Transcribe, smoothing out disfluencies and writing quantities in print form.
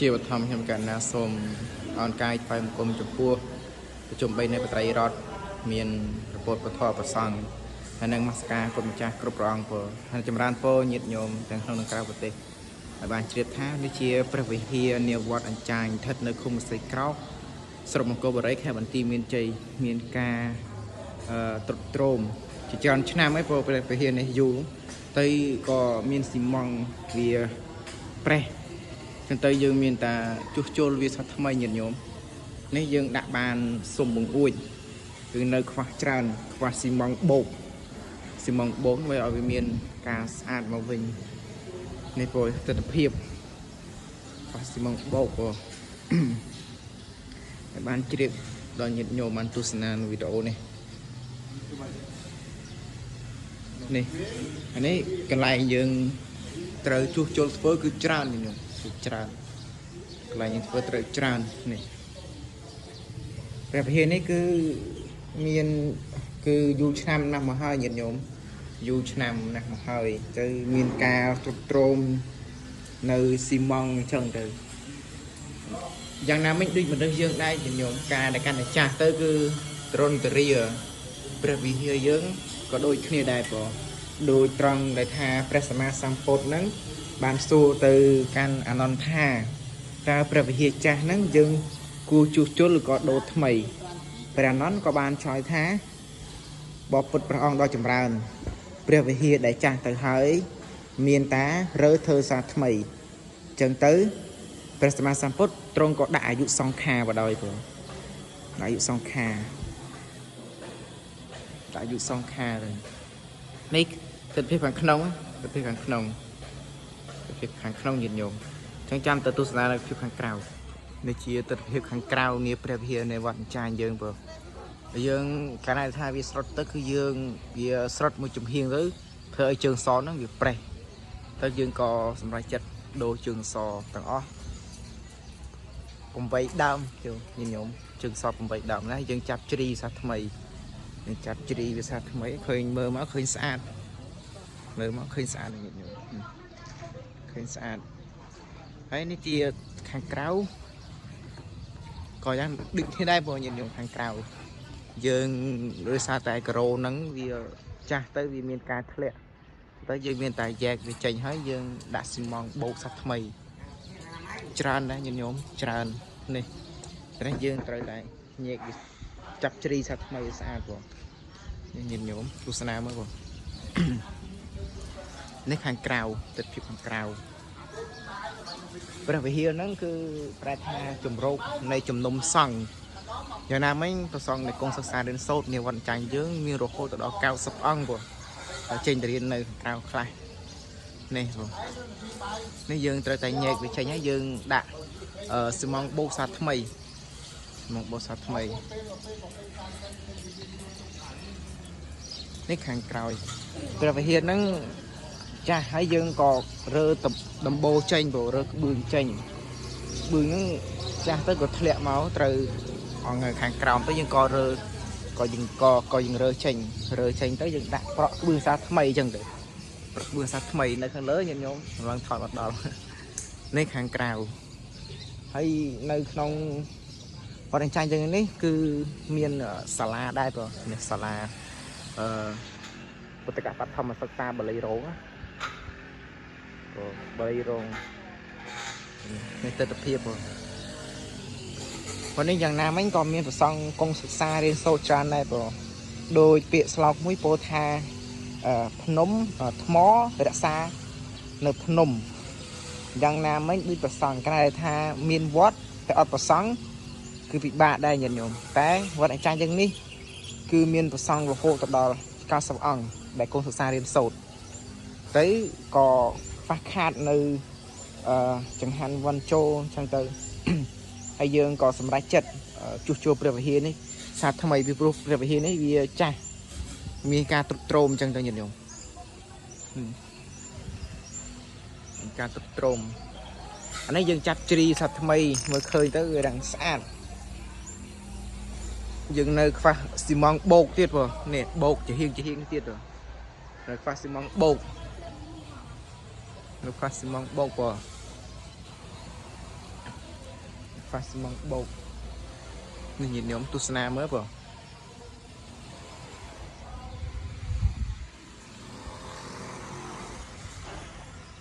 ជាបឋមខ្ញុំកណ្ណាសូមអនកាយថ្វាយបង្គំចំពោះប្រជុំ3នៃបត្រៃរដ្ឋមានប្រពុតពធប្រសង់ហើយនឹងមស្ការគុណម្ចាស់គ្រប់ព្រះអង្គពលហើយចម្រើនពរញាតិញោមទាំងក្នុងនិងក្រៅប្រទេសហើយបានជ្រាបថានេះជាព្រះវិហារនាវត្តអញ្ចាញស្ថិតនៅឃុំសីក្រោកស្រុកមង្គលបុរីខេត្តបន្ទាយមានជ័យមានការត្រុតត្រោមជាច្រើនឆ្នាំហើយព្រោះព្រះវិហារនេះយូរទៅក៏មានស៊ីម៉ង់វាប្រេះចឹងទៅយើងមានតាជួសជុលវាសថ្មីញាតិញោមនេះយើងដាក់បានសុំបង្អួចគឺនៅខ្វះច្រើនខ្វះស៊ីម៉ង់បោកស៊ីម៉ង់បោកវាឲ្យវាមានការស្អាតមកវិញនេះព្រោះទិដ្ឋភាពខ្វះស៊ីម៉ង់បោកព្រោះហើយបានជ្រាបដល់ញាតិញោមបានទស្សនានៅវីដេអូនេះនេះអានេះកន្លែងយើងត្រូវជួសជុលធ្វើគឺច្រើនញាតិញោមច្រើនកន្លែងយើងធ្វើត្រូវច្រើននេះព្រះវិហារនេះគឺមានគឺយូរឆ្នាំណាស់មកហើយញាតិញោមយូរឆ្នាំណាស់មកហើយទៅមានការទ្រុឌទ្រោមនៅស៊ីម៉ង់អញ្ចឹងទៅយ៉ាងណាមិញដូចមនុស្សយើងដែរញាតិញោមការដែលកាន់តែចាស់ទៅគឺត្រនតរាព្រះវិហារយើងក៏ដូចគ្នាដែរបងដោយត្រង់ដែលថាព្រះសម្មាសម្ពុទ្ធហ្នឹងបានសួរទៅកាន់អនន្តថាតើព្រះវិហារចាស់ហ្នឹងយើងគួរជួសជុលឬក៏ដូរថ្មីព្រះអនន្តក៏បានឆ្លើយថាបបពុទ្ធព្រះអង្គដ៏ចម្រើនព្រះវិហារដែលចាស់ទៅហើយមានតារើធ្វើសារថ្មីអញ្ចឹងទៅព្រះសម្មាសម្ពុទ្ធទ្រង់ក៏ដាក់អាយុសង្ខារបដ ாய் ព្រោះដាក់អាយុសង្ខារដាក់អាយុសង្ខារនេះទិដ្ឋភាពខាងក្នុងទិដ្ឋភាពខាងក្នុងភាពខាងក្នុងញាតិញោមអញ្ចឹងចាំទៅទស្សនានៅភាពខាងក្រៅនេះជាទិដ្ឋភាពខាងក្រៅនាព្រះវិហារនៃវត្តអញ្ចាញយើងបងយើងកាលណាថាវាស្រុតទៅគឺយើងវាស្រុតមួយចំហៀងទៅធ្វើឲ្យជើងសហ្នឹងវាប្រេះទៅយើងក៏សម្រេចចិត្តដូរជើងសទាំងអស់8ដើមជើងញាតិញោមជើងស8ដើមណាយើងចាប់ជ្រីសាថ្មីយើងចាប់ជ្រីវាសាថ្មីឃើញមើលមកឃើញស្អាតមើលមកឃើញស្អាតញាតិញោមឃើញស្អាតហើយនេះជាខាងក្រៅក៏យ៉ាងដូចគ្នាដែរបងញាតិញោមខាងក្រៅយើងដោយសារតែការ៉ូហ្នឹងវាចាស់ទៅវាមានការធ្លាក់តែយើងមានតែយ៉ែកវាចេញហើយយើងដាក់ស៊ីម៉ង់បោកសាថ្មីច្រើនដែរញាតិញោមច្រើននេះតែយើងត្រូវតែញែកវាចាប់ជ្រីសាថ្មីស្អាតបងញាតិញោមទស្សនាមើលបងនេះខាងក្រៅទិដ្ឋភាពខាងក្រៅព្រះវិហារហ្នឹងគឺប្រែថាជំរកនៃជំនុំសង្ឃយ៉ាងណាមិញប្រសងនៃគង់សិក្សារៀនសូត្រនាវត្តអញ្ចាញយើងមានរហូតដល់90អង្គបងចេញទៅរៀននៅខាងក្រៅខ្លះនេះបងនេះយើងត្រូវតែញែកវាចេញហើយយើងដាក់ស៊ីម៉ង់បូកសាថ្មីស៊ីម៉ង់បូកសាថ្មីនេះខាងក្រោយព្រះវិហារហ្នឹងចាស់ហើយយើងក៏រើដំបូលចេញបងរើក្បឿងចេញក្បឿងហ្នឹងចាស់ទៅក៏ធ្លាក់មកត្រូវអង្គខាងក្រោមទៅយើងក៏រើក៏យើងរើចេញទៅយើងដាក់ប្រក់ក្បឿងសាថ្មីអញ្ចឹងទៅក្បឿងសាថ្មីនៅខាងលើញាតិញោមឡើងថតមកដល់នេះខាងក្រៅហើយនៅក្នុងវត្តអញ្ចាញ់ចឹងនេះគឺមានសាលាដែរបងនេះសាលាពុទ្ធកបឋមសិក្សាបាលីរងណាបាលីរងនេះទិដ្ឋភាពបងនេះយ៉ាងណាមិញក៏មានប្រសង់គង់សិក្សារៀនសូត្រច្រើនដែរបងដោយពាក្យស្លោកមួយពោលថាភ្នំថ្មរក្សានៅភ្នំយ៉ាងណាមិញដូចប្រសង់ក្រែថាមានវត្តតែអត់ប្រសង់គឺពិបាកដែរញាតិញោមតែវត្តអញ្ចាញ់យ៉ាងនេះគឺមានប្រសង់រហូតដល់90អង្គដែលគង់សិក្សារៀនសូត្រទៅក៏ខ្វះខាតនៅចង្ហាន់វ័នចូលអញ្ចឹងទៅហើយយើងក៏សម្រេចចិត្តជួសជុលព្រះវិហារនេះសាថ្មីពីព្រោះព្រះវិហារនេះវាចាស់មានការទ្រុឌទ្រោមអញ្ចឹងទៅញាតិញោមមានការទ្រុឌទ្រោមអានេះយើងចាប់ជ្រីសាថ្មីមើលឃើញទៅវារឹងស្អាតយើងនៅខ្វះស៊ីម៉ង់បោកទៀតបងនេះបោកជាហៀងទៀតបងនៅខ្វះស៊ីម៉ង់បោកនៅខ្វះស៊ីម៉ង់បោកបង phá xi măng bột នេះញាតិញោមទស្សនាមើលបង